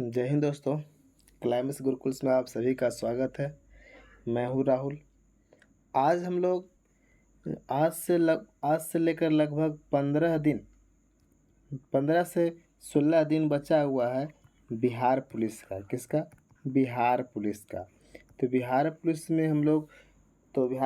जय हिंद दोस्तों। क्लाइमेक्स गुरुकुल्स में आप सभी का स्वागत है। मैं हूँ राहुल। आज हम लोग आज से लेकर लगभग 15 से 16 दिन बचा हुआ है बिहार पुलिस का। किसका? बिहार पुलिस का। तो बिहार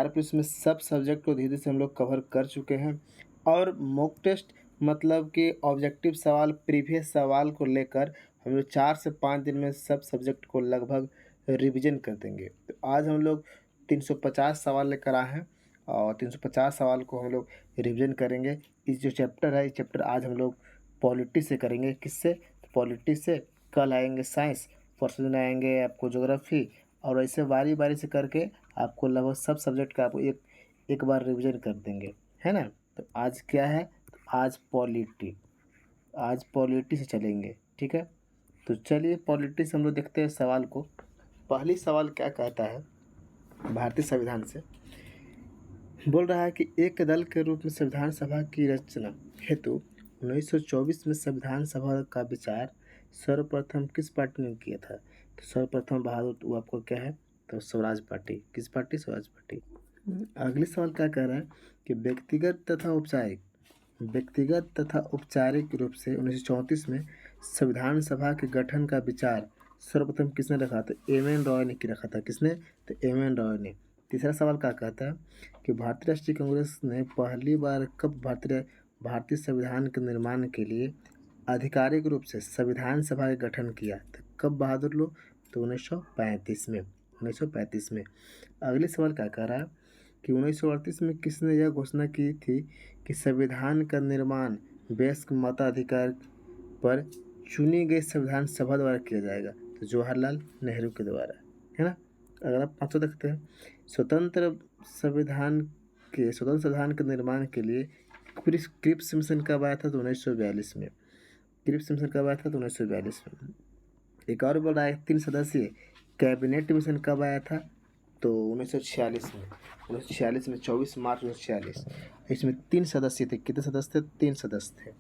पुलिस में सब सब्जेक्ट को धीरे धीरे से हम लोग कवर कर चुके हैं और मॉक टेस्ट मतलब कि ऑब्जेक्टिव सवाल प्रीवियस सवाल को लेकर हम लोग 4 से 5 दिन में सब सब्जेक्ट को लगभग रिवीजन कर देंगे। तो आज हम लोग 350 सवाल लेकर आए हैं और 350 सवाल को हम लोग रिवीजन करेंगे। इस जो चैप्टर है, इस चैप्टर आज हम लोग पॉलिटी से करेंगे। किससे? तो पॉलिटी से। कल आएंगे साइंस, परसों दिन आएंगे आपको ज्योग्राफी, और ऐसे बारी बारी से करके आपको लगभग सब सब्जेक्ट का आपको एक एक बार रिवीजन कर देंगे, है ना। तो आज क्या है? तो आज पॉलिटी से चलेंगे, ठीक है। तो चलिए पॉलिटी से हम लोग देखते हैं सवाल को। पहली सवाल क्या कहता है? भारतीय संविधान से बोल रहा है कि एक दल के रूप में संविधान सभा की रचना हेतु 1924 में संविधान सभा का विचार सर्वप्रथम किस पार्टी ने किया था? तो सर्वप्रथम बहादुर, वो आपको क्या है? तो स्वराज पार्टी। किस पार्टी? स्वराज पार्टी। अगली सवाल क्या कह रहा है कि व्यक्तिगत तथा औपचारिक रूप से 1934 में संविधान सभा के गठन का विचार सर्वप्रथम किसने रखा? तो एम.एन. रॉय ने रखा था। किसने? तो एम.एन. रॉय ने। तीसरा सवाल क्या कहता है कि भारतीय राष्ट्रीय कांग्रेस ने पहली बार कब भारतीय संविधान के निर्माण के लिए आधिकारिक रूप से संविधान सभा का गठन किया? तो कब बहादुर लोग? तो 1935 में। अगले सवाल क्या कह रहा है कि 1938 में किसने यह घोषणा की थी कि संविधान का निर्माण वयस्क मताधिकार पर चुनी गई संविधान सभा द्वारा किया जाएगा? तो जवाहरलाल नेहरू के द्वारा, है ना। अगर आप पाँचों देखते हैं, स्वतंत्र संविधान के निर्माण के लिए क्रिप्स मिशन कब आया था? तो 1942 में। क्रिप्स मिशन कब आया था? तो 1942 में। एक और बोल रहा है 3 सदस्यीय कैबिनेट मिशन कब आया था? तो 1946 में। 1946 में 24 मार्च 1946। इसमें 3 सदस्य थे। कितने सदस्य थे? 3 सदस्य थे,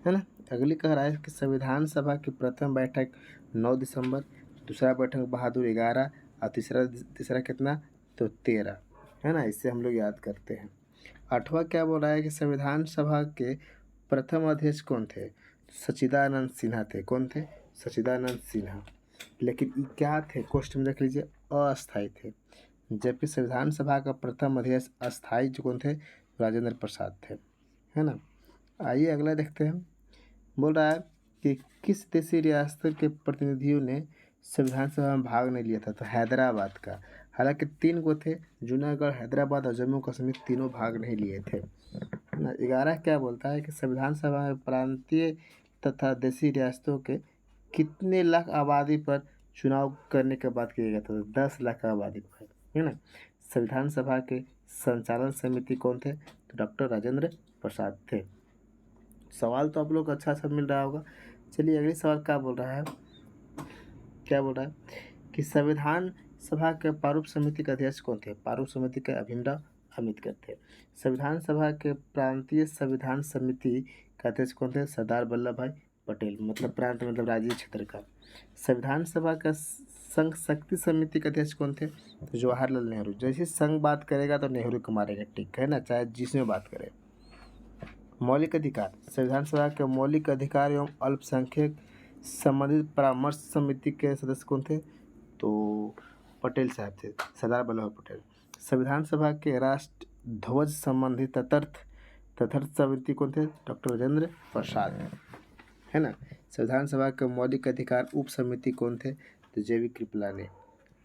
है ना। अगली कह रहा है कि संविधान सभा की प्रथम बैठक 9 दिसंबर, दूसरा बैठक बहादुर 11 और तीसरा कितना? तो 13, है ना। इससे हम लोग याद करते हैं। 8वां क्या बोल रहा है कि संविधान सभा के प्रथम अध्यक्ष कौन थे? सच्चिदानंद सिन्हा थे। कौन थे? सच्चिदानंद सिन्हा। लेकिन ये क्या थे? क्वेश्चन में देख लीजिए, अस्थायी थे। जबकि संविधान सभा का प्रथम अध्यक्ष अस्थायी जो कौन थे? राजेंद्र प्रसाद थे, है ना। आइए अगला देखते हैं। बोल रहा है कि किस देशी रियासत के प्रतिनिधियों ने संविधान सभा में भाग नहीं लिया था? तो हैदराबाद का। हालांकि 3 को थे, जूनागढ़, हैदराबाद और जम्मू कश्मीर, तीनों भाग नहीं लिए थे, है ना। 11 क्या बोलता है कि संविधान सभा में प्रांतीय तथा देशी रियासतों के कितने लाख आबादी पर चुनाव करने के बाद किया गया था? तो 10 लाख आबादी पर, है ना। संविधान सभा के संचालन समिति कौन थे? तो डॉक्टर राजेंद्र प्रसाद थे। सवाल तो आप लोग को अच्छा मिल रहा होगा। चलिए अगली सवाल क्या बोल रहा है कि संविधान सभा के प्रारूप समिति के अध्यक्ष कौन थे? प्रारूप समिति के भीमराव अम्बेडकर थे। संविधान सभा के प्रांतीय संविधान समिति के अध्यक्ष कौन थे? सरदार वल्लभ भाई पटेल। मतलब प्रांत मतलब राज्य क्षेत्र का। संविधान सभा का संघ शक्ति समिति के अध्यक्ष कौन थे? तो जवाहरलाल नेहरू। जैसे संघ बात करेगा तो नेहरू को मारेगा, ठीक है ना, चाहे जिसमें बात करे। मौलिक अधिकार। संविधान सभा के मौलिक अधिकार एवं अल्पसंख्यक संबंधित परामर्श समिति के सदस्य कौन थे? तो पटेल साहब थे, सरदार वल्लभ पटेल। संविधान सभा के राष्ट्र ध्वज संबंधी तथर्थ समिति कौन थे? डॉक्टर राजेंद्र प्रसाद, है ना। संविधान सभा के मौलिक अधिकार उप समिति कौन थे? तो जे.बी. कृपला ने।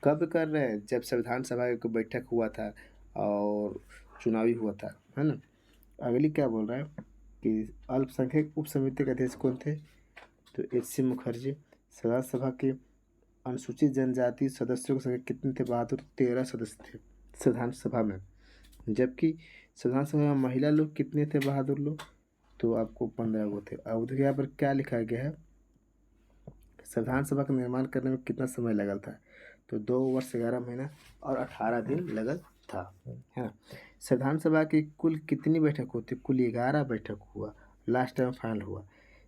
कब कर रहे हैं? जब संविधान सभा का बैठक हुआ था और चुनावी हुआ था, है ना। अगली क्या बोल रहा है कि अल्पसंख्यक उप समिति के अध्यक्ष कौन थे? तो एच.सी. मुखर्जी। संविधान सभा के अनुसूचित जनजाति सदस्यों की संख्या कितने थे? बहादुर 13 सदस्य थे संविधान सभा में। जबकि संविधान सभा में महिला लोग कितने थे? बहादुर लोग तो आपको 15 वो थे। अब यहाँ पर क्या लिखा गया है? संविधान सभा का निर्माण करने में कितना समय लगा था? तो 2 वर्ष 11 महीना और 18 दिन लगा था, है ना। संविधान सभा की कुल कितनी बैठक होती? कुल 11 बैठक हुआ, लास्ट टाइम फाइनल हुआ।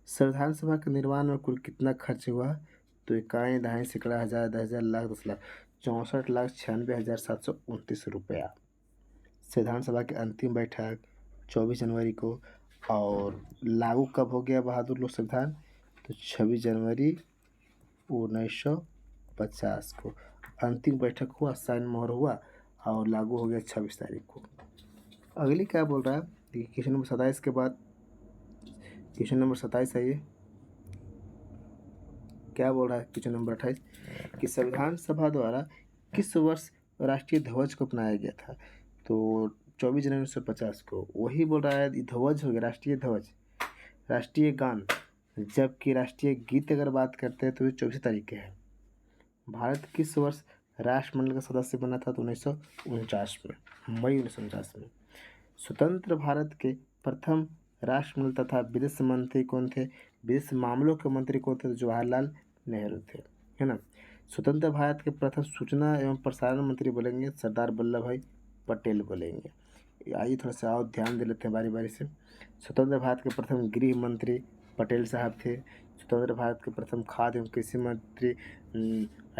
संविधान सभा के निर्माण में कुल कितना खर्च हुआ? तो इकाई, दहाई, सैकड़ा, हज़ार, 10,000, लाख, 10 लाख, 64,96,729 रुपया। संविधान सभा की अंतिम बैठक 24 जनवरी को, और लागू कब हो गया बहादुर लोक संविधान? तो 26 जनवरी 1950 को अंतिम बैठक हुआ, साइन मोहर हुआ और लागू हो गया 26 तारीख को। अगली क्या बोल रहा है? देखिए क्वेश्चन नंबर 27 के बाद क्वेश्चन नंबर 27 है ये। क्या बोल रहा है क्वेश्चन नंबर 28 कि संविधान सभा द्वारा किस वर्ष राष्ट्रीय ध्वज को अपनाया गया था? तो 24 जनवरी 1950 को। वही बोल रहा है, ध्वज हो गया राष्ट्रीय ध्वज। राष्ट्रीय गान, जबकि राष्ट्रीय गीत अगर बात करते हैं तो ये 24 तारीख के है। भारत किस वर्ष राष्ट्रमंडल का सदस्य बना था? तो 1949 में, मई 1949 में। स्वतंत्र भारत के प्रथम राष्ट्रमंडल तथा विदेश मंत्री कौन थे? विदेश मामलों के मंत्री कौन थे? तो जवाहरलाल नेहरू थे, है ना। स्वतंत्र भारत के प्रथम सूचना एवं प्रसारण मंत्री बोलेंगे सरदार वल्लभ भाई पटेल बोलेंगे। आइए थोड़ा सा और ध्यान दे लेते हैं बारी बारी से। स्वतंत्र भारत के प्रथम गृह मंत्री पटेल साहब थे। स्वतंत्र भारत के प्रथम खाद्य एवं कृषि मंत्री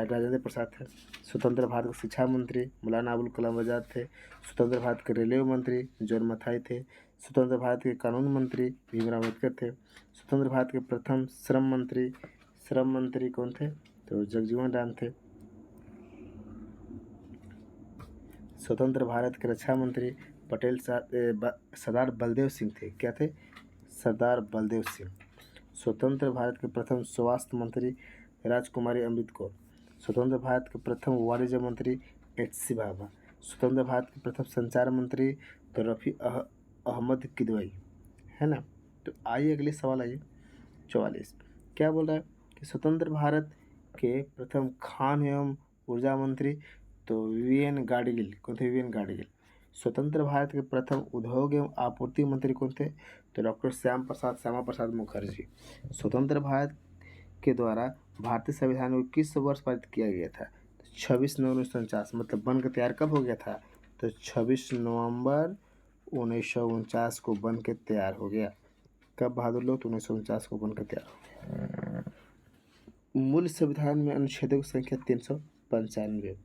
राजेंद्र प्रसाद थे। स्वतंत्र भारत के शिक्षा मंत्री मौलाना अबुल कलाम आज़ाद थे। स्वतंत्र भारत के रेलवे मंत्री जॉन मथाई थे। स्वतंत्र भारत के कानून मंत्री भीमराव अम्बेडकर थे। स्वतंत्र भारत के प्रथम श्रम मंत्री कौन थे? तो जगजीवन राम थे। स्वतंत्र भारत के रक्षा मंत्री पटेल सरदार बलदेव सिंह थे। क्या थे? सरदार बलदेव सिंह। स्वतंत्र भारत के प्रथम स्वास्थ्य मंत्री राजकुमारी अमृत कौर। स्वतंत्र भारत के प्रथम वाणिज्य मंत्री HC भाभा। स्वतंत्र भारत के प्रथम संचार मंत्री तो रफ़ी अहमद किदवई, है ना। तो आइए अगले सवाल, आइए 44। क्या बोल रहा है कि स्वतंत्र भारत के प्रथम खान एवं ऊर्जा मंत्री तो VN गाडगिल कौन थे? VN गाडगिल। स्वतंत्र भारत के प्रथम उद्योग एवं आपूर्ति मंत्री कौन थे? तो डॉक्टर श्यामा प्रसाद मुखर्जी। स्वतंत्र भारत के द्वारा भारतीय संविधान को किस वर्ष पारित किया गया था? 26 नवंबर 1949। मतलब बन के तैयार कब हो गया था? तो 26 नवंबर 1949 को बन के तैयार हो गया। कब बहादुर लोग? तो 1949 को बन के तैयार हो गया। मूल संविधान में अनुच्छेदों की संख्या 395।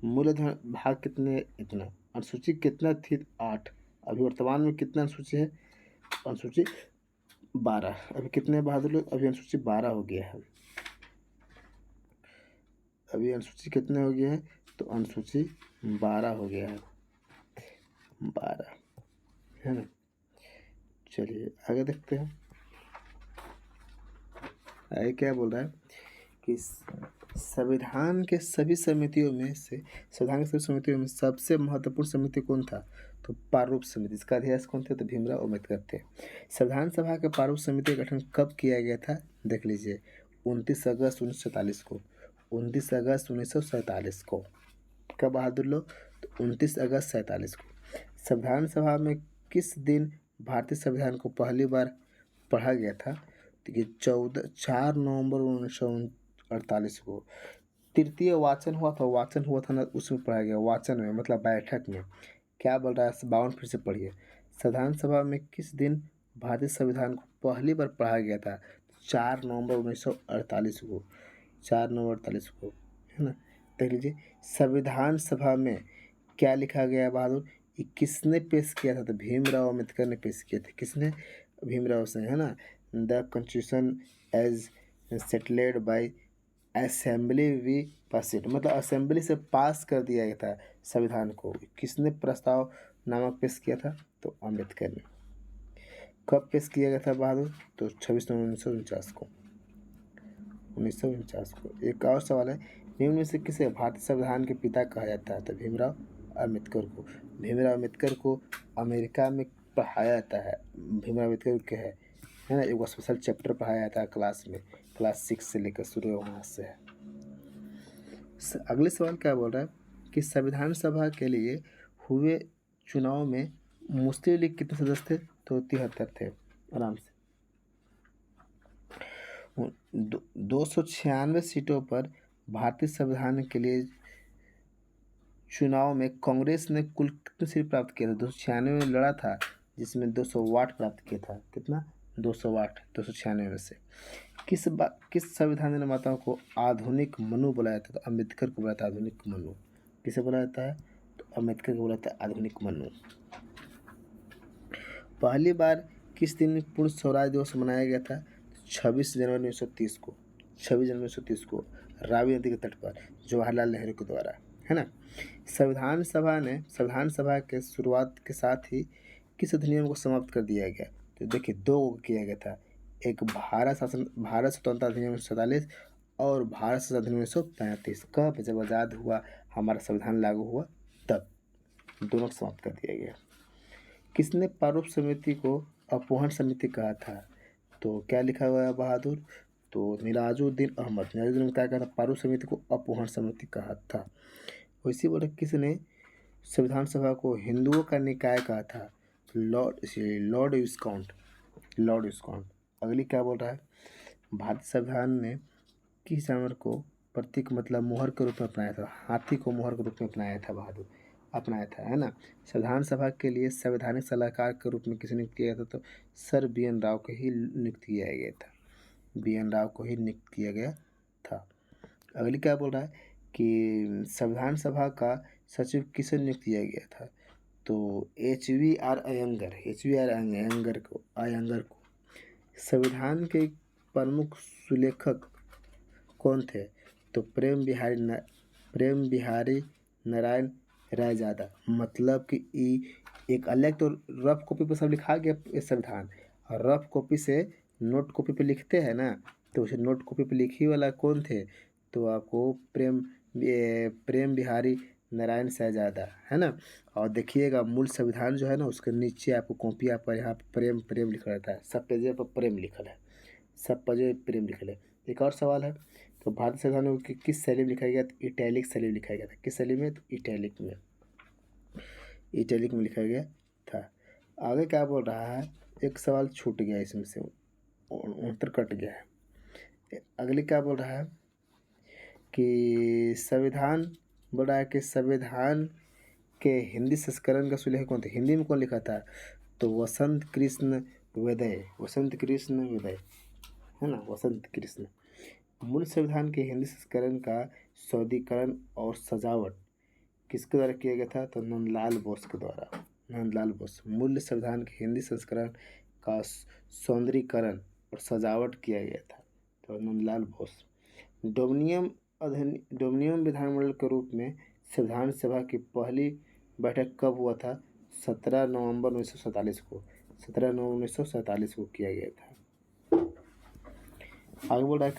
मूलधन भाग कितने? इतना। अनुसूची कितना थी? 8। अभी वर्तमान में कितना अनुसूची है? अनुसूची 12। अभी कितने बहादुर लोग? अभी अनुसूची 12 हो गया है। अभी अनुसूची कितने हो गया है? तो अनुसूची 12 हो गया है, 12, है ना। चलिए आगे देखते हैं। आगे क्या बोल रहा है कि संविधान के सभी समितियों में सबसे महत्वपूर्ण समिति कौन था? तो प्रारूप समिति। इसका अध्यक्ष कौन थे? तो भीमराव अम्बेडकर थे। संविधान सभा के प्रारूप समिति का गठन कब किया गया था? देख लीजिए, 29 अगस्त 1947 को। 29 अगस्त 1947 को। कब बहादुर लोग? तो 29 अगस्त 47 को। संविधान सभा में किस दिन भारतीय संविधान को पहली बार पढ़ा गया था? देखिए 4 नवंबर 1948 को। तृतीय वाचन हुआ था ना, उसमें पढ़ा गया। वाचन में मतलब बैठक में। क्या बोल रहा है? 52 फिर से पढ़िए। संविधान सभा में किस दिन भारतीय संविधान को पहली बार पढ़ा गया था? 4 नवंबर 1948 को। 4 नवंबर 48 को, है ना। देख लीजिए संविधान सभा में क्या लिखा गया बहादुर? ये किसने पेश किया था? तो भीमराव अम्बेडकर ने पेश किए थे। किसने? भीमराव से, है ना। The constitution as settled by assembly we passed, मतलब असेंबली से पास कर दिया गया था संविधान को। किसने प्रस्ताव नामक पेश किया था? तो अम्बेडकर ने। कब पेश किया गया था बहादुर? तो 26 नवंबर 1949 को। 1949 को। एक और सवाल है, निम्न में से किसे भारतीय संविधान के पिता कहा जाता है? तो भीमराव अम्बेडकर को। भीमराव अम्बेडकर को अमेरिका में पढ़ाया जाता है। भीमराव अम्बेडकर के है ना। एक स्पेशल चैप्टर पढ़ाया जाता है क्लास में, क्लास 6 से लेकर शुरू वहाँ से है। अगले सवाल क्या बोल रहा है कि संविधान सभा के लिए हुए चुनाव में मुस्लिम लीग कितने सदस्य थे? तो 73 थे, आराम से। 296 सीटों पर भारतीय संविधान के लिए चुनाव में कांग्रेस ने कुल कितने सीट प्राप्त किया था? 296 में लड़ा था, जिसमें 200 वाट प्राप्त किया था। कितना? 200 वाट 296 में से। किस संविधान निर्माताओं को आधुनिक मनु बुलाया था? तो अम्बेडकर को बुलाया था आधुनिक मनु। किसे बुलाया था? तो अम्बेडकर को बुलाया था आधुनिक मनु। पहली बार किस दिन पूर्ण स्वराज दिवस मनाया गया था? 26 जनवरी 1930 को। 26 जनवरी 1930 को रावी नदी के तट पर जवाहरलाल नेहरू के द्वारा, है ना। संविधान सभा के शुरुआत के साथ ही किस अधिनियम को समाप्त कर दिया गया? तो देखिए, दो किया गया था। एक भारत स्वतंत्रता अधिनियम 1947 और भारत शासन अधिनियम 1935। कब? जब आज़ाद हुआ, हमारा संविधान लागू हुआ, तब दोनों को समाप्त कर दिया गया। किसने प्रारूप समिति को अपहरण समिति कहा था? तो क्या लिखा हुआ है बहादुर? तो निराजुद्दीन अहमद। निराजुद्दीन क्या कहा था? प्रारूप समिति को अपहरण समिति कहा था। वैसे बोले किसने संविधान सभा को हिंदुओं का निकाय कहा था? लॉर्ड विस्काउंट। अगली क्या बोल रहा है? भारतीय संविधान ने किस जानवर को प्रतीक मतलब मोहर के रूप में अपनाया था? हाथी को मोहर के रूप में अपनाया था बहादुर, अपनाया था, है ना। संविधान सभा के लिए संवैधानिक सलाहकार के रूप में किसे नियुक्त किया गया था? तो सर BN राव को ही नियुक्त किया गया था। BN राव को ही नियुक्त किया गया था। अगली क्या बोल रहा है कि संविधान सभा का सचिव किसे नियुक्त किया गया था? तो HVR अयंगर को। संविधान के प्रमुख सुलेखक कौन थे? तो प्रेम बिहारी नारायण रायजादा। मतलब कि एक अलग तो रफ कॉपी पर सब लिखा गया ये संविधान, और रफ कॉपी से नोट कॉपी पे लिखते हैं ना, तो उसे नोट कॉपी पे लिखी वाला कौन थे? तो आपको प्रेम बिहारी नारायण शहजादा, है ना। और देखिएगा मूल संविधान जो है ना, उसके नीचे आपको कॉपियाँ पर यहाँ प्रेम लिखा रहता है। सब पेज पर प्रेम लिखल है, सब पेज पर प्रेम लिखल है। एक और सवाल है, तो भारतीय संविधान में किस शैली में लिखा गया? तो इटैलिक शैली में लिखा गया था। किस शैली में? तो इटैलिक में लिखा गया था। आगे क्या बोल रहा है? एक सवाल छूट गया इसमें से, उत्तर कट गया है। अगले क्या बोल रहा है कि संविधान बोल रहा है कि संविधान के हिंदी संस्करण का सुलेख कौन थे? हिंदी में कौन लिखा था? तो वसंत कृष्ण वेदय, है ना, वसंत कृष्ण। मूल संविधान के हिंदी संस्करण का सौदीकरण और सजावट किसके द्वारा किया गया था? तो नंदलाल बोस के द्वारा। मूल संविधान के हिंदी संस्करण का सौंदर्यीकरण और सजावट किया गया था, तो नंदलाल बोस। डोमिनियन विधानमंडल के रूप में संविधान सभा की पहली बैठक कब हुआ था? 17 नवंबर 1947 को। 17 नवंबर 1947 को किया गया था। आगे बोल रहा है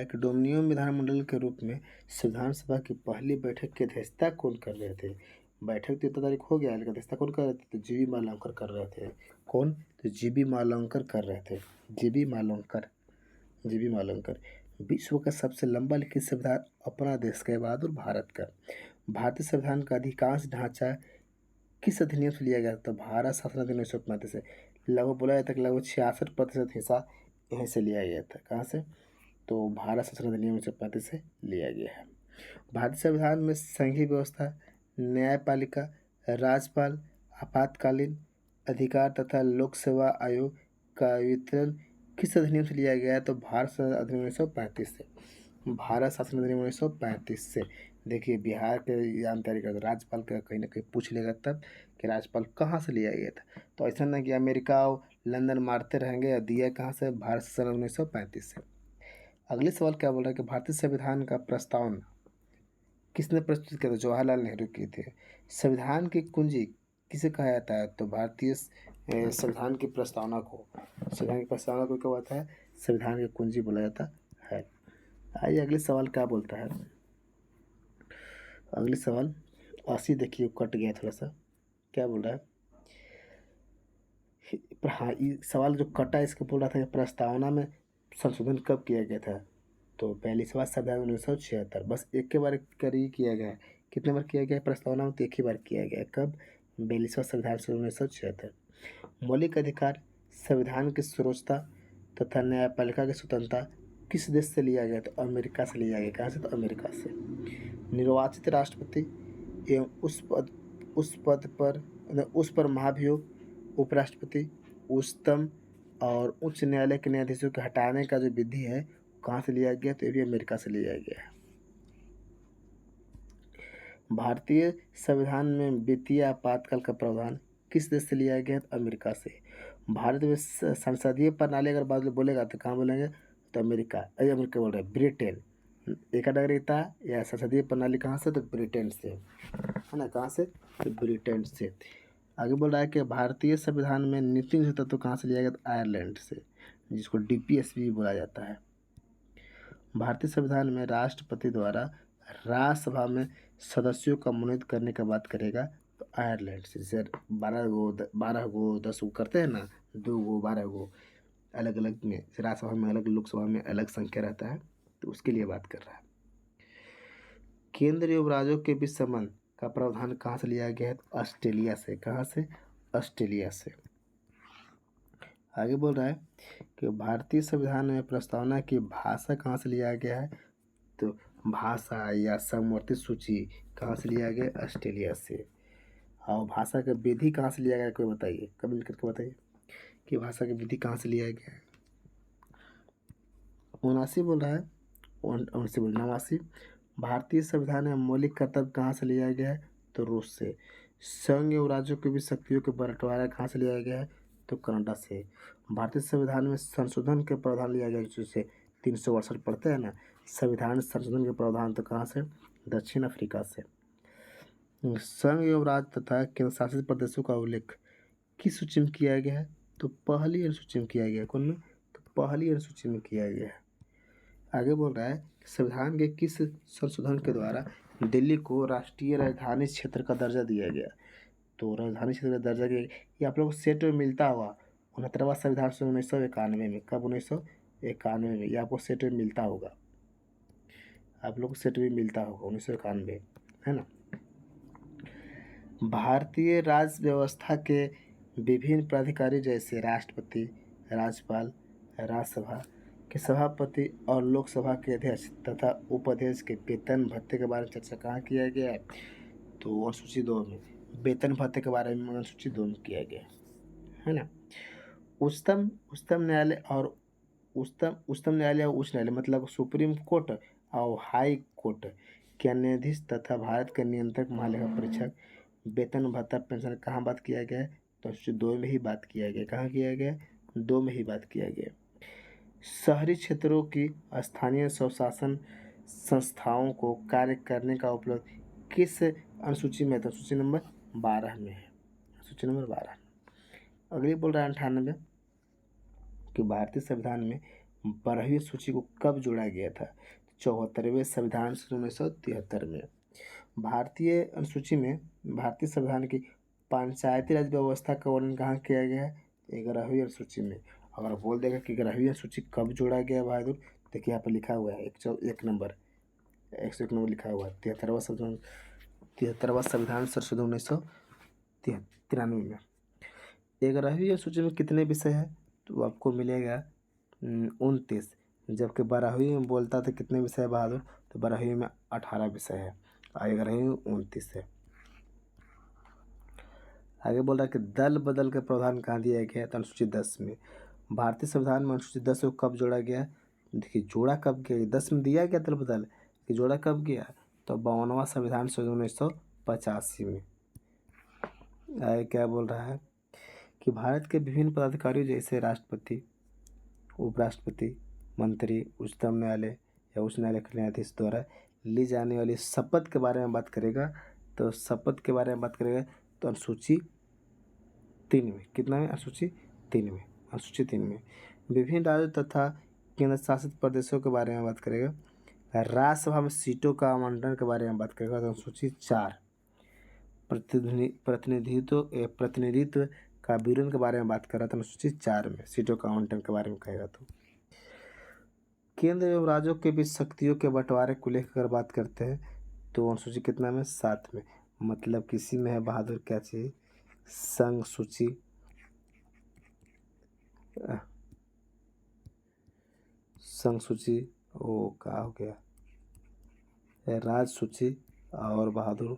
कि डोमिनियन विधानमंडल के रूप में संविधान सभा की पहली बैठक की अध्यक्षता कौन कर रहे थे? बैठक तो 3 तारीख हो गया, लेकिन अध्यक्षता कौन कर रहे थे? तो जीबी मालवंकर कर रहे थे। कौन? तो जीबी मालवंकर कर रहे थे। जीबी मालवंकर। विश्व का सबसे लंबा लिखित संविधान अपना देश का बहादुर भारत का। भारतीय संविधान का अधिकांश ढांचा किस अधिनियम से लिया गया? तो भारत शासन अधिनियम 1935 से। लगभग बोला जाता है कि लगभग 66% हिस्सा यहीं से लिया गया था। कहाँ से? तो भारत शासन अधिनियम 1935 से लिया गया है। भारतीय संविधान में संघीय व्यवस्था, न्यायपालिका, राज्यपाल, आपातकालीन अधिकार तथा लोक सेवा आयोग का वितरण किस अधिनियम से लिया गया है? तो भारत शासन अधिनियम 1935 से। भारत शासन अधिनियम 1935 से। देखिए, बिहार के एग्जाम तैयारी करते राज्यपाल का कहीं ना कहीं पूछ लेगा तब कि राज्यपाल कहाँ से लिया गया था। तो ऐसा ना कि अमेरिका और लंदन मारते रहेंगे, और दिया कहाँ से? भारत शासन 1935 से। अगले सवाल क्या बोल रहा है कि भारतीय संविधान का प्रस्तावना किसने प्रस्तुत किया था? जवाहरलाल नेहरू किए थे। संविधान की कुंजी किसे कहा जाता है? तो भारतीय संविधान की प्रस्तावना को क्या होता है? संविधान की कुंजी बोला जाता है। आइए अगले सवाल क्या बोलता है। अगले सवाल 80 देखिए कट गया थोड़ा सा। क्या बोल रहा है? हाँ, ये सवाल जो कटा इसको बोल रहा था कि प्रस्तावना में संशोधन कब किया गया था? तो पहली सवाल संविधान 1976। बस एक के बार कर ही किया गया है। कितने बार किया गया है प्रस्तावना में? तो एक ही बार किया गया है। कब? 42वां संविधान 1976। मौलिक अधिकार, संविधान की सर्वोच्चता तथा न्यायपालिका की स्वतंत्रता किस देश से लिया गया? तो अमेरिका से लिया गया। कहाँ से? तो अमेरिका से। निर्वाचित राष्ट्रपति एवं उस पर महाभियोग, उपराष्ट्रपति, उच्चतम और उच्च न्यायालय के न्यायाधीशों के हटाने का जो विधि है कहाँ से लिया गया, तो ये भी अमेरिका से लिया गया है। भारतीय संविधान में वित्तीय आपातकाल का प्रावधान किस देश से लिया गया है, तो अमेरिका से। भारत में संसदीय प्रणाली अगर बात बोलेगा तो कहाँ बोलेंगे, तो अमेरिका, अमेरिका बोल रहे हैं, ब्रिटेन। एक नागरिकता या संसदीय प्रणाली कहाँ से, तो ब्रिटेन से, है ना, कहाँ से, तो ब्रिटेन से। आगे बोल रहा है कि भारतीय संविधान में नीति निषेध तत्व कहाँ से लिया गया, तो आयरलैंड से, जिसको डीपीएसपी भी बोला जाता है। भारतीय संविधान में राष्ट्रपति द्वारा राज्यसभा में सदस्यों का मनोनीत करने का बात करेगा, तो आयरलैंड से। जैसे 12 गो 10 गो करते हैं ना, 2 गो 12 गो अलग अलग में, राज्यसभा में अलग, लोकसभा में अलग संख्या रहता है, तो उसके लिए बात कर रहा है। केंद्र एवं राज्यों के बीच संबंध का प्रावधान कहाँ से लिया गया है, तो ऑस्ट्रेलिया से। कहाँ से, ऑस्ट्रेलिया से। आगे बोल रहा है कि भारतीय संविधान में प्रस्तावना की भाषा कहाँ से लिया गया है, तो भाषा या समवर्ती सूची कहाँ से लिया गया, ऑस्ट्रेलिया से। और भाषा का विधि कहाँ से लिया गया, कोई बताइए, कमेंट करके बताइए कि भाषा की विधि कहाँ से लिया गया है। 79 बोल रहा है, 89। भारतीय संविधान में मौलिक कर्तव्य कहाँ से लिया गया है, तो रूस से। संघ एवं राज्यों के बीच शक्तियों के बंटवारा कहाँ से लिया गया है, तो कनाडा से। भारतीय संविधान में संशोधन के प्रावधान लिया गया, जिससे 368 पढ़ते हैं ना, संविधान संशोधन के प्रावधान, तो कहाँ से, दक्षिण अफ्रीका से। संघ एवं राज्य तथा केंद्र शासित प्रदेशों का उल्लेख किस सूची में किया गया है, तो पहली अनुसूची में किया गया है। कौन में, तो पहली अनुसूची में किया गया है। आगे बोल रहा है संविधान के किस संशोधन के द्वारा दिल्ली को राष्ट्रीय राजधानी क्षेत्र का दर्जा दिया गया, तो राजधानी क्षेत्र का दर्जा दिया, ये आप लोग को सेट में मिलता हुआ 69वां संविधान से 1991 में। कब, 1991 में, ये आपको सेट में मिलता होगा, आप लोग को सेट में मिलता होगा 1991, है ना। भारतीय राज्य व्यवस्था के विभिन्न प्राधिकारी जैसे राष्ट्रपति, राज्यपाल, राज्यसभा के सभापति और लोकसभा के अध्यक्ष तथा उपाध्यक्ष के वेतन भत्ते के बारे में चर्चा कहाँ किया गया है, तो अनुसूची 2 में। वेतन भत्ते के बारे में अनुसूची 2 में किया गया है ना। उच्चतम न्यायालय और उच्च न्यायालय मतलब सुप्रीम कोर्ट और हाई कोर्ट के न्यायाधीश तथा भारत के नियंत्रक महालेखा परीक्षक वेतन भत्ता पेंशन कहाँ बात किया गया है, तो अनुसूची 2 में ही बात किया गया। कहाँ किया गया, 2 में ही बात किया गया। शहरी क्षेत्रों की स्थानीय स्वशासन संस्थाओं को कार्य करने का उपलब्ध किस अनुसूची में, तो सूची नंबर 12 में है, सूची नंबर 12। अगली बोल रहा है 98 कि भारतीय संविधान में 12वीं सूची को कब जोड़ा गया था, 74वें संविधान से 1973 में। भारतीय अनुसूची में भारतीय संविधान की पंचायती राज व्यवस्था का वर्णन कहाँ किया गया है, 11वीं अनुसूची में। अगर बोल देगा कि 11वीं अनुसूची कब जोड़ा गया बहादुर, देखिए यहाँ पर लिखा हुआ है 101 नंबर लिखा हुआ है 73वां संविधान संशोधन 1993 में। 11वीं अनुसूची में कितने विषय हैं, तो आपको मिलेगा 29, जबकि 12वीं में बोलता था कितने विषय है बहादुर, तो 12वीं में 18 विषय है और 11वीं में 29 है। आगे बोल रहा है कि दल बदल के प्रावधान कहाँ दिया गया है, तो अनुसूची 10 में। भारतीय संविधान में अनुसूची 10 को कब जोड़ा गया, देखिए जोड़ा कब गया, 10 में दिया गया दल बदल, कि जोड़ा कब गया, तो 52वां संविधान संशोधन 1985 में। आगे क्या बोल रहा है कि भारत के विभिन्न पदाधिकारियों जैसे राष्ट्रपति, उपराष्ट्रपति, मंत्री, उच्चतम न्यायालय या उच्च न्यायालय के न्यायाधीश द्वारा ली जाने वाली शपथ के बारे में बात करेगा, तो शपथ के बारे में बात करेगा तो अनुसूची 3 में। कितना में, अनुसूची 3 में। अनुसूची 3 में विभिन्न राज्यों तथा केंद्र शासित प्रदेशों के बारे में बात करेगा। राज्यसभा में सीटों का आवंटन के बारे में बात करेगा, तो अनुसूची 4। प्रतिनिधित्व का विवरण के बारे में बात कर रहा था, अनुसूची 4 में सीटों का आवंटन के बारे में कहेगा। तो केंद्र एवं राज्यों के बीच शक्तियों के बंटवारे को लेकर बात करते हैं, तो अनुसूची कितना में, 7 में। मतलब किसी में है बहादुर क्या चीज, संघ सूची, वो क्या हो गया, राज सूची और बहादुर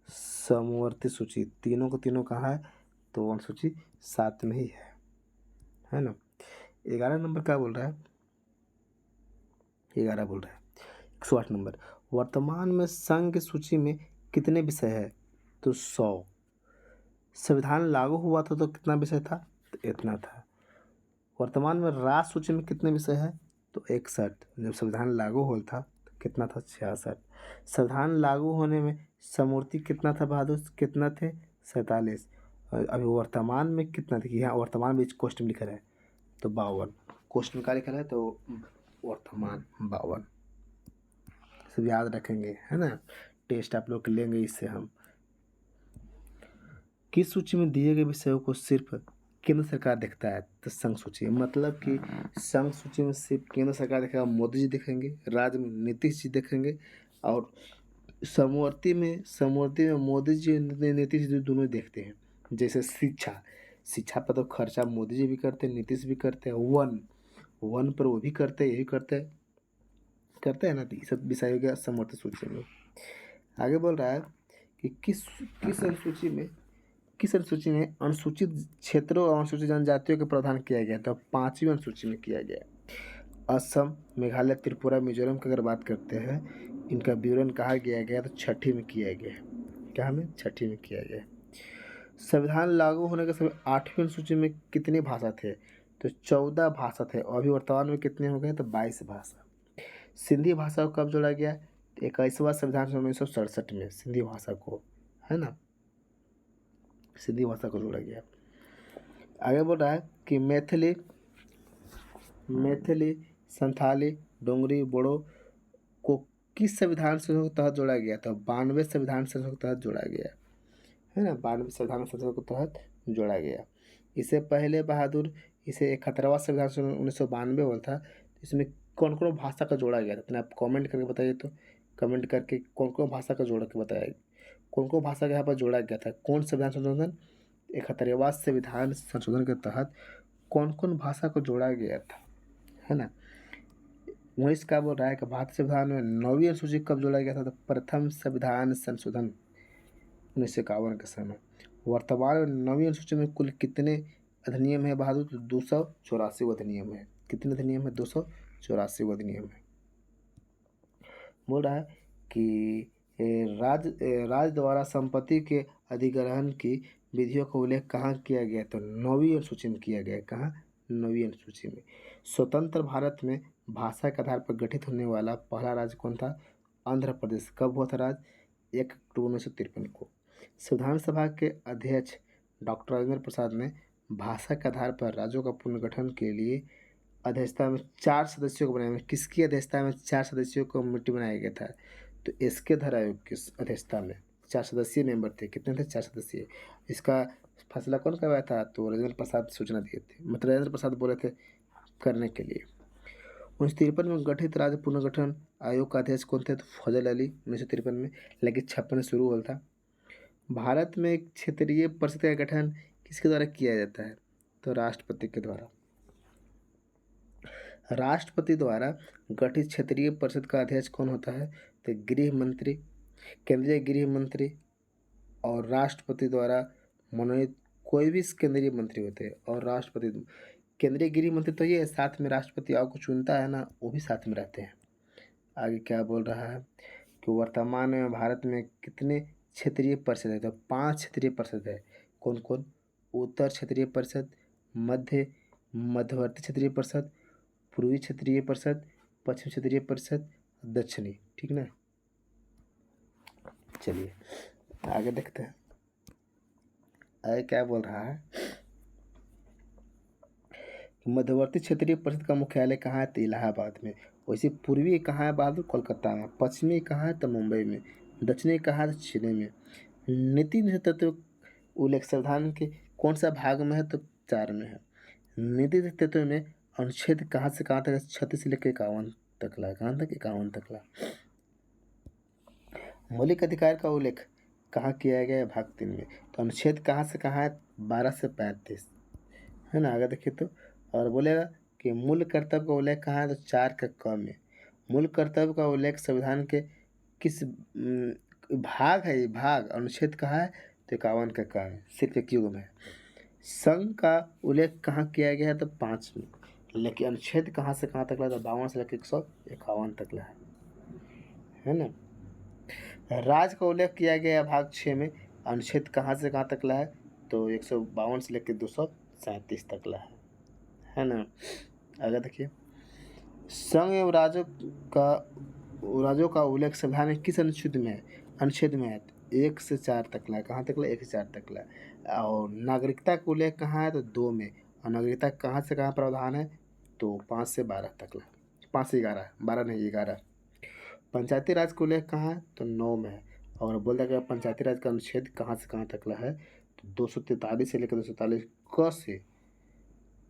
समवर्ती सूची, तीनों को तीनों कहाँ है, तो अनुसूची 7 में ही है। है ना। 11 नंबर क्या बोल रहा है, 11 बोल रहा है 108 नंबर, वर्तमान में संघ की सूची में कितने विषय है, तो 100। संविधान लागू हुआ था तो कितना विषय था, तो इतना था। वर्तमान में राष्ट्र सूची में कितने विषय है, तो 61। जब संविधान लागू हुआ था तो कितना था, 66। संविधान लागू होने में समूर्ति कितना था बहादुर, कितना थे, 47। और अभी वर्तमान में कितना थे, यहाँ वर्तमान में क्वेश्चन लिखा है तो 52। क्वेश्चन का लिखा है तो वर्तमान 52, सब याद रखेंगे, है ना। टेस्ट आप लोग लेंगे इससे हम। किस सूची में दिए गए विषयों को सिर्फ केंद्र सरकार देखता है, तो संघ सूची, मतलब कि संघ सूची में सिर्फ केंद्र सरकार देखेगा, मोदी जी देखेंगे, राज्य में नीतीश जी देखेंगे, और समवर्ती में मोदी जी नीतीश जी दोनों देखते हैं। जैसे शिक्षा पर तो खर्चा मोदी जी भी करते हैं, नीतीश भी करते हैं। वन पर वो भी करते हैं, यही करते हैं ना। तो ये सब विषय हो गया समवर्ती सूची में। आगे बोल रहा है कि किस अनुसूची में अनुसूचित क्षेत्रों और अनुसूचित जनजातियों का प्रावधान किया गया, तो 5वीं अनुसूची में किया गया। असम, मेघालय, त्रिपुरा, मिजोरम की अगर बात करते हैं, इनका विवरण कहाँ किया गया, तो 6ठी में किया गया। क्या हमें 6ठी में किया गया। संविधान लागू होने के समय 8वीं अनुसूची में कितनी भाषा थे, तो 14 भाषा थे, और अभी वर्तमान में कितने हो गए, तो 22 भाषा। सिंधी भाषा को कब जोड़ा गया, 21वां संविधान 1967 में सिंधी भाषा को, है ना, सिंधी भाषा को जोड़ा गया। आगे बोल रहा है कि मैथिली, संथाली, डोगरी, बोडो को किस संविधान संशोधन के तहत जोड़ा गया, तो 92 संविधान संशोधन के तहत जोड़ा गया, है ना। 92 संविधान संशोधन के तहत जोड़ा गया। इससे पहले बहादुर इसे 71वां संविधान संशोधन 1992 हुआ था। इसमें कौन कौन भाषा का जोड़ा गया था, तो आप कमेंट करके बताइए, तो कमेंट करके कौन कौन भाषा का जोड़ के बताइए, कौन कौन भाषा का यहाँ पर जोड़ा गया था, कौन संविधान संशोधन 71वां संविधान संशोधन के तहत कौन कौन भाषा को जोड़ा गया था, है ना। उन्नीस का बोल रहा है कि भारतीय संविधान में 9वीं अनुसूची कब जोड़ा गया था, तो प्रथम संविधान संशोधन 1951 के समय। वर्तमान में 9वीं अनुसूची में कुल कितने अधिनियम है बहादुर, तो 284 अधिनियम है। कितने अधिनियम है, 284 अधिनियम है। बोल रहा है कि राज्य द्वारा संपत्ति के अधिग्रहण की विधियों का उल्लेख कहाँ किया गया, तो 9वीं अनुसूची में किया गया। कहाँ, 9वीं अनुसूची में। स्वतंत्र भारत में भाषा के आधार पर गठित होने वाला पहला राज्य कौन था, आंध्र प्रदेश। कब हुआ था राज्य, 1 अक्टूबर 1953 को। संविधान सभा के अध्यक्ष डॉक्टर राजेंद्र प्रसाद ने भाषा के आधार पर राज्यों का पुनर्गठन के लिए अध्यक्षता में 4 सदस्यों को बनाया। किसकी अध्यक्षता में 4 सदस्यों को कमेटी बनाया गया था, तो एसके धर आयोग की अध्यक्षता में 4 सदस्यीय मेंबर थे। कितने थे, 4 सदस्यीय। इसका फैसला कौन करवाया था, तो राजेंद्र प्रसाद सूचना दिए थे, मतलब राजेंद्र प्रसाद बोले थे करने के लिए। 1953 में गठित राज्य पुनर्गठन आयोग का अध्यक्ष कौन थे, तो फजल अली 1953 में, लेकिन 56 में शुरू हुआ था। भारत में क्षेत्रीय परिषद का गठन किसके द्वारा किया जाता है, तो राष्ट्रपति के द्वारा। राष्ट्रपति द्वारा गठित क्षेत्रीय परिषद का अध्यक्ष कौन होता है, तो गृह मंत्री, केंद्रीय गृह मंत्री, और राष्ट्रपति द्वारा मनोनीत कोई भी केंद्रीय मंत्री होते हैं। और राष्ट्रपति, केंद्रीय गृह मंत्री तो ये साथ में राष्ट्रपति आपको चुनता है ना, वो भी साथ में रहते हैं। आगे क्या बोल रहा है कि वर्तमान में भारत में कितने क्षेत्रीय परिषद है, तो 5 क्षेत्रीय परिषद है। कौन कौन, उत्तर क्षेत्रीय परिषद, मध्यवर्ती क्षेत्रीय परिषद, पूर्वी क्षेत्रीय परिषद, पश्चिम क्षेत्रीय परिषद, दक्षिणी, ठीक ना। चलिए आगे देखते हैं। आगे क्या बोल रहा है, मध्यवर्ती क्षेत्रीय परिषद का मुख्यालय कहाँ है, तो इलाहाबाद में। वैसे पूर्वी कहाँ है बहादुर, कोलकाता में। पश्चिमी कहाँ है, तो मुंबई में। दक्षिणी कहाँ है, तो चेन्नई में। नीति नेतृत्व उल्लेख संविधान के कौन सा भाग में है, तो 4 में है। नीति नेतृत्व में अनुच्छेद कहाँ से कहाँ तक, 36 से लेकर 51 तक ला, कहाँ तक, 51 तक ला। मौलिक अधिकार का उल्लेख कहाँ किया गया है, भाग 3 में। तो अनुच्छेद कहाँ से कहाँ है, 12 से 35, है ना। आगे देखिए तो, और बोलेगा कि मूल कर्तव्य का उल्लेख कहाँ है, तो 4 का क में। मूल कर्तव्य का उल्लेख संविधान के किस भाग है, ये भाग अनुच्छेद कहाँ है, तो 51 का क है, सिर्फ एक युग में। संघ का उल्लेख कहाँ किया गया है? तो 5 में। लेकिन अनुच्छेद कहाँ से कहाँ तक ला? तो 52 से लेकर 151 तक ला है ना। राज्य का उल्लेख किया गया है भाग 6 में। अनुच्छेद कहाँ से कहाँ तक ला है? तो 152 से लेकर 237 तक ला है ना। आगे देखिए, संघ एवं राज्यों का उल्लेख संविधान में किस अनुच्छेद में है? अनुच्छेद में है 1 से 4 तक ला। कहाँ तक ला? 1 से 4 तक ला। और नागरिकता का उल्लेख कहाँ है? तो 2 में। और नागरिकता कहाँ से कहाँ प्रावधान है? तो 5 से 12 तक ला। 5 से 11, 12 नहीं 11। पंचायती राज का उल्लेख कहाँ है? तो 9 में है। और बोल देगा पंचायती राज का अनुच्छेद कहाँ से कहाँ तक ला है? तो 243 से लेकर 243 क से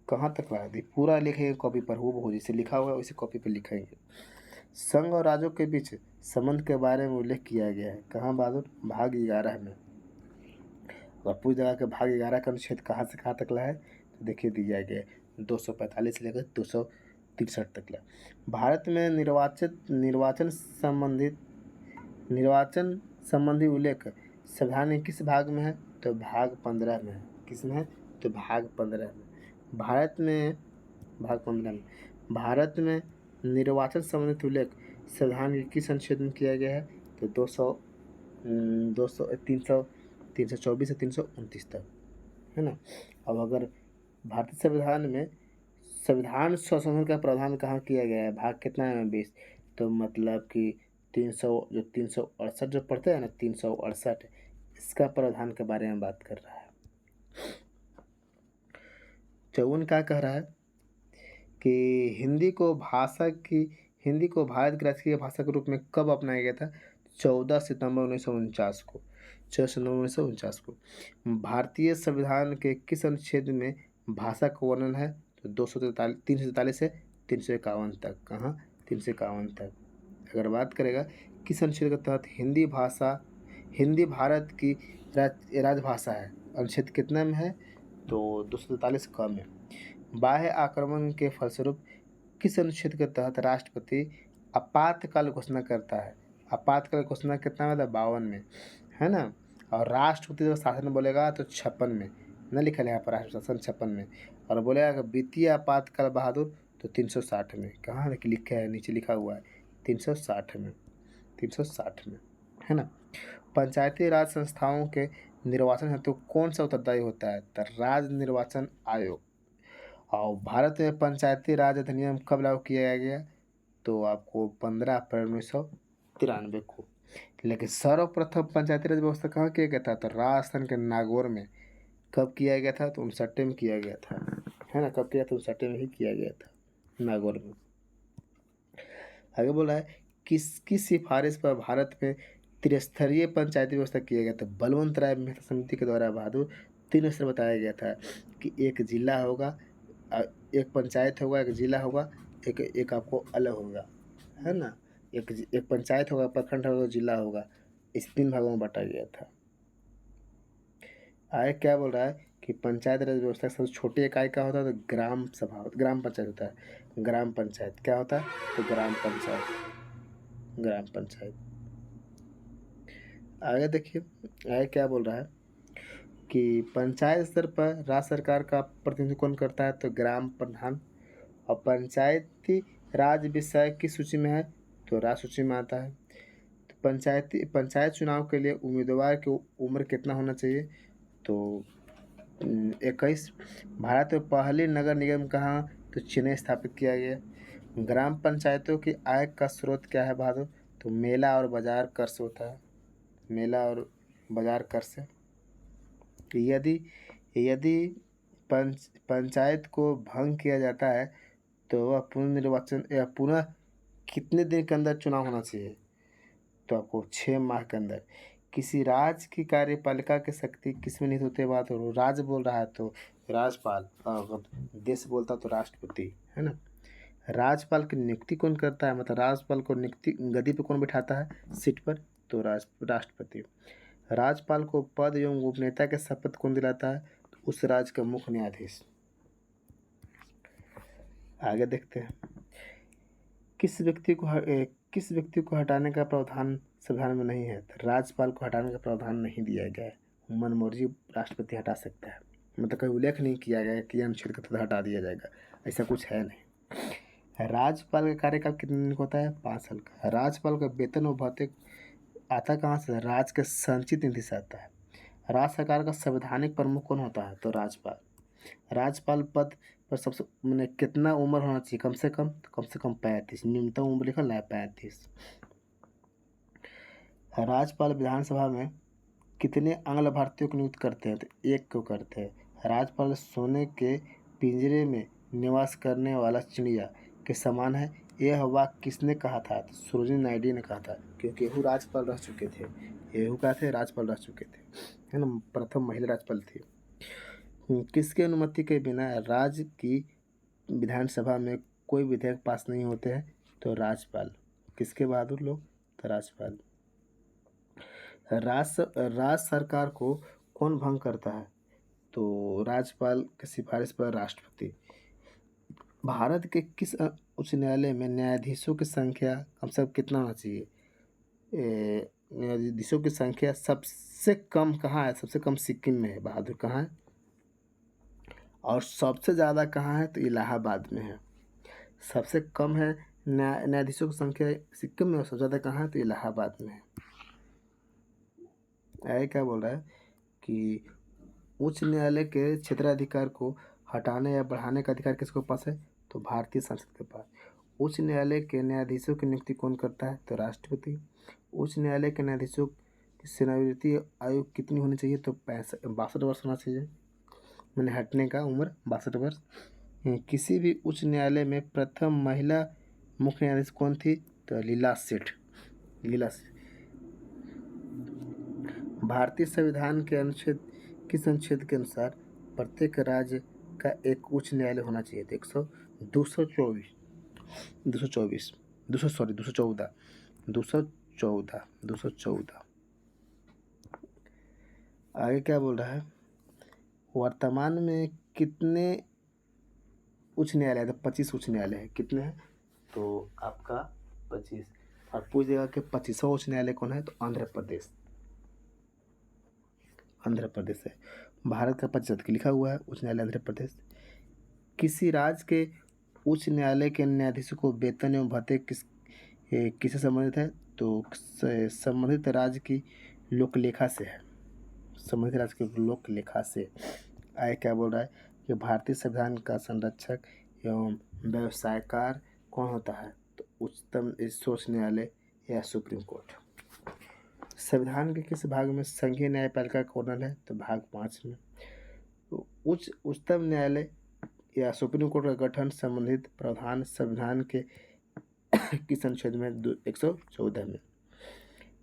कहाँ तक ला? पूरा लिखेंगे कॉपी पर, वो जैसे लिखा हुआ है वैसे कॉपी पर लिखेंगे। संघ और राज्यों के बीच संबंध के बारे में उल्लेख किया गया है। कहाँ बहादुर? भाग 11 में। और पूछ देगा कि भाग 11 का अनुच्छेद कहाँ से कहाँ तक ला है? तो देखिए दिया गया है 245 से लेकर 263 तक ला। भारत में निर्वाचन संबंधी उल्लेख संविधान के किस भाग में है? तो भाग 15 में है। किस में है? तो भाग 15 में। भारत में भाग 15 में भारत में निर्वाचन संबंधित उल्लेख संविधान के किस अनुच्छेद में किया गया है? तो 324 से 329 तक है ना। अब अगर भारतीय संविधान में संविधान संशोधन का प्रावधान कहाँ किया गया है? भाग कितना है? 20। तो मतलब कि 368 जो पढ़ते हैं ना, 368 इसका प्रावधान के बारे में बात कर रहा है। 54 क्या कह रहा है कि हिंदी को भारत की राष्ट्रीय भाषा के रूप में कब अपनाया गया था? 14 सितंबर 1949 को। 14 सितंबर 1949 को। भारतीय संविधान के किस अनुच्छेद में भाषा का वर्णन है? तो 343 से 351 तक। कहाँ? 351 तक। अगर बात करेगा किस अनुच्छेद के तहत हिंदी भारत की राजभाषा है, अनुच्छेद कितना में है? तो 243 क में। बाह्य आक्रमण के फलस्वरूप किस अनुच्छेद के तहत राष्ट्रपति आपातकाल घोषणा करता है? आपातकाल घोषणा कितना में था? 52 में है ना। और राष्ट्रपति जब शासन बोलेगा तो 56 में न लिखा है यहाँ पर, राष्ट्र शासन 56 में। और बोलेगा कि वित्तीय आपातकाल बहादुर तो 360 में। कहाँ लिखा है? नीचे लिखा हुआ है 360 में। 360 में है ना। पंचायती राज संस्थाओं के निर्वाचन हेतु कौन सा उत्तरदायी होता है? तो राज्य निर्वाचन आयोग। और भारत में पंचायती राज अधिनियम कब लागू किया गया? तो आपको 15 अप्रैल 1993 को। लेकिन सर्वप्रथम पंचायती राज व्यवस्था कहाँ किया गया था? तो राजस्थान के नागौर में। कब किया गया था? तो 59 में किया गया था है ना। कब किया था? 59 में ही किया गया था, नागौर में। आगे बोला है किसकी सिफारिश पर भारत में त्रिस्तरीय पंचायती व्यवस्था किया गया था? बलवंत राय मेहता समिति के द्वारा बहादुर 3 स्तर बताया गया था कि एक जिला होगा, एक पंचायत होगा, एक जिला होगा, एक आपको अलग होगा है ना। एक पंचायत होगा, प्रखंड होगा, जिला होगा। इस 3 भागों में बांटा गया था। आगे क्या बोल रहा है कि पंचायत राज व्यवस्था सबसे छोटी इकाई क्या होता है? तो ग्राम पंचायत होता है। ग्राम पंचायत क्या होता है? तो ग्राम पंचायत। आगे देखिए, आगे क्या बोल रहा है कि पंचायत स्तर पर राज्य सरकार का प्रतिनिधित्व कौन करता है? तो ग्राम प्रधान। और पंचायती राज विषय किस सूची में है? तो राज्य सूची में आता है। तो पंचायत चुनाव के लिए उम्मीदवार की उम्र कितना होना चाहिए? तो 21। भारत में पहली नगर निगम कहाँ? तो चेन्नई स्थापित किया गया। ग्राम पंचायतों की आय का स्रोत क्या है बहादुर? तो मेला और बाजार कर से होता है। मेला और बाजार कर से। यदि यदि पंचायत को भंग किया जाता है तो वह पुनर्निर्वाचन या पुनः कितने दिन के अंदर चुनाव होना चाहिए? तो आपको 6 माह के अंदर। किसी राज्य की कार्यपालिका की शक्ति किसमें निहित होते बात हो? राज्य बोल रहा है तो राज्यपाल, और देश बोलता तो राष्ट्रपति है ना। राज्यपाल की नियुक्ति कौन करता है? मतलब राज्यपाल को नियुक्ति गद्दी पे कौन बिठाता है सीट पर? तो राष्ट्रपति। राज्यपाल को पद एवं गोपनीयता के शपथ कौन दिलाता है? तो उस राज्य का मुख्य न्यायाधीश। आगे देखते हैं, किस व्यक्ति को हटाने का प्रावधान संविधान में नहीं है? तो राज्यपाल को हटाने का प्रावधान नहीं दिया गया है। मनमर्जी राष्ट्रपति हटा सकता है। मतलब कहीं उल्लेख नहीं किया गया कि अनुच्छेद का हटा दिया जाएगा, ऐसा कुछ है नहीं। राज्यपाल का कार्यकाल कितने दिन का होता है? 5 साल का। राज्यपाल का वेतन और भत्ते आता कहाँ से? राज्य के संचित निधि से आता है। राज्य सरकार का संवैधानिक प्रमुख कौन होता है? तो राज्यपाल। राज्यपाल पद पर सबसे मैंने कितना उम्र होना चाहिए? कम से कम, तो कम से कम 35। न्यूनतम उम्र लिखा है 35। राज्यपाल विधानसभा में कितने आंग्ल भारतीयों को नियुक्त करते हैं? तो 1 को करते हैं। राज्यपाल सोने के पिंजरे में निवास करने वाला चिड़िया के समान है, यह वाक्य किसने कहा था? तो सरोजिनी नायडू ने कहा था, क्योंकि यहू राज्यपाल रह चुके थे। यहू क्या थे? राज्यपाल रह चुके थे, है ना, प्रथम महिला राज्यपाल थी। किसकी अनुमति के बिना राज्य की विधानसभा में कोई विधेयक पास नहीं होते हैं? तो राज्यपाल। किसके बहादुर लोग? तो राज्यपाल। राज्य सरकार को कौन भंग करता है? तो राज्यपाल की सिफारिश पर राष्ट्रपति। भारत के किस उच्च न्यायालय में न्यायाधीशों की संख्या कम से कम कितना होना चाहिए? न्यायाधीशों की संख्या सबसे कम कहाँ है? सबसे कम सिक्किम में है। बहादुर कहाँ है? और सबसे ज़्यादा कहाँ है? तो इलाहाबाद में है। सबसे कम है न्यायाधीशों की संख्या सिक्किम में, और सबसे ज़्यादा कहाँ है? तो इलाहाबाद में है। आगे क्या बोल रहा है कि उच्च न्यायालय के क्षेत्राधिकार को हटाने या बढ़ाने का अधिकार किसके पास है? तो भारतीय संसद के पास। उच्च न्यायालय के न्यायाधीशों की नियुक्ति कौन करता है? तो राष्ट्रपति। उच्च न्यायालय के न्यायाधीशों की सेवानिवृत्ति आयु कितनी होनी चाहिए? तो 62 वर्ष होना चाहिए। मैंने हटने का उम्र 62 वर्ष। किसी भी उच्च न्यायालय में प्रथम महिला मुख्य न्यायाधीश कौन थी? तो लीला सेठ। लीला सेठ। भारतीय संविधान के अनुच्छेद किस अनुच्छेद के अनुसार प्रत्येक राज्य का एक उच्च न्यायालय होना चाहिए? तो 224 224 214 214 214। आगे क्या बोल रहा है? वर्तमान में कितने उच्च न्यायालय है? तो 25 उच्च न्यायालय है। कितने हैं? तो आपका 25। और पूछ देगा कि 25वां उच्च न्यायालय कौन है? तो आंध्र प्रदेश। आंध्र प्रदेश है। भारत का 25 लिखा हुआ है उच्च न्यायालय आंध्र प्रदेश। किसी राज्य के उच्च न्यायालय के न्यायाधीशों को वेतन एवं भत्ते किससे संबंधित है? तो संबंधित राज्य की लोकलेखा से है। संबंधित राज्य की लोकलेखा से। आगे क्या बोल रहा है कि भारतीय संविधान का संरक्षक एवं व्यवसायकार कौन होता है? तो उच्चतम सर्वोच्च न्यायालय या सुप्रीम कोर्ट। संविधान के किस भाग में संघीय न्यायपालिका का वर्णन है? तो भाग 5 में। तो उच्चतम न्यायालय या सुप्रीम कोर्ट का गठन संबंधित प्रावधान संविधान के किस अनुच्छेद में? 114 में,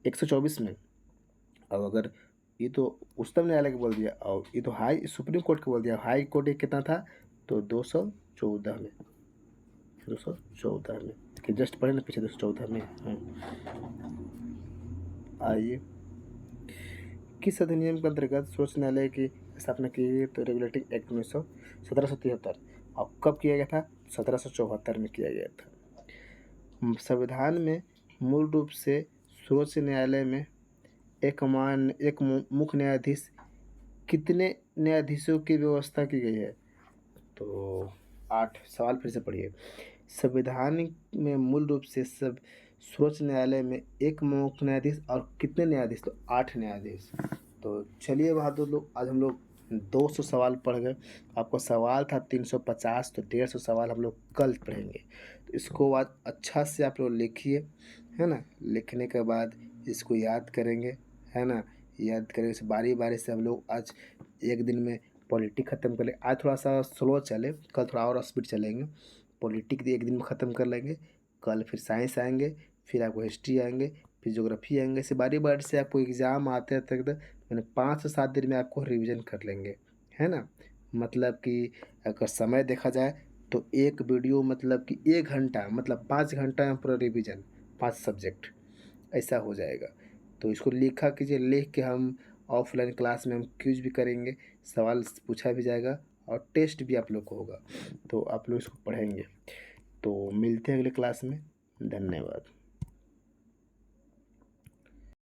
124 में। अब अगर ये तो उच्चतम न्यायालय को बोल दिया और ये तो हाई सुप्रीम कोर्ट को बोल दिया, हाई कोर्ट ये कितना था? तो 214 में, 214 में कि जस्ट पढ़े ना पीछे 214 में। आइए, किस अधिनियम के अंतर्गत सर्वोच्च न्यायालय की स्थापना की गई? तो रेगुलेटिंग एक्ट 1773। और कब किया गया था? 1774 में किया गया था। संविधान में मूल रूप से सर्वोच्च न्यायालय में एक मुख्य न्यायाधीश कितने न्यायाधीशों की व्यवस्था की गई है? तो 8। सवाल फिर से पढ़िए। संविधान में मूल रूप से सब सर्वोच्च न्यायालय में एक मुख्य न्यायाधीश और कितने न्यायाधीश? तो 8 न्यायाधीश। तो चलिए बहादुर लोग, आज हम लोग 200 सवाल पढ़ गए। आपका सवाल था 350, तो 150 सवाल हम लोग कल पढ़ेंगे। तो इसको आज अच्छा से आप लोग लिखिए, है ना। लिखने के बाद इसको याद करेंगे, है ना। याद करेंगे से बारी बारी से हम लोग आज एक दिन में पॉलिटिक ख़त्म कर ले। आज थोड़ा सा स्लो चले, कल थोड़ा और स्पीड चलेंगे। पॉलिटिक एक दिन में ख़त्म कर लेंगे, कल फिर साइंस आएंगे, फिर आपको हिस्ट्री आएंगे, फिर ज्योग्राफी आएंगे। ऐसे बारी बारी से आपको एग्ज़ाम आते तक मैंने 5 से 7 दिन में आपको रिवीजन कर लेंगे, है ना। मतलब कि अगर समय देखा जाए तो एक वीडियो मतलब कि 1 घंटा, मतलब 5 घंटा में पूरा रिवीजन 5 सब्जेक्ट, ऐसा हो जाएगा। तो इसको लिखा कीजिए, लिख के हम ऑफलाइन क्लास में हम क्विज भी करेंगे, सवाल पूछा भी जाएगा और टेस्ट भी आप लोग को होगा। तो आप लोग इसको पढ़ेंगे। तो मिलते हैं अगले क्लास में। धन्यवाद।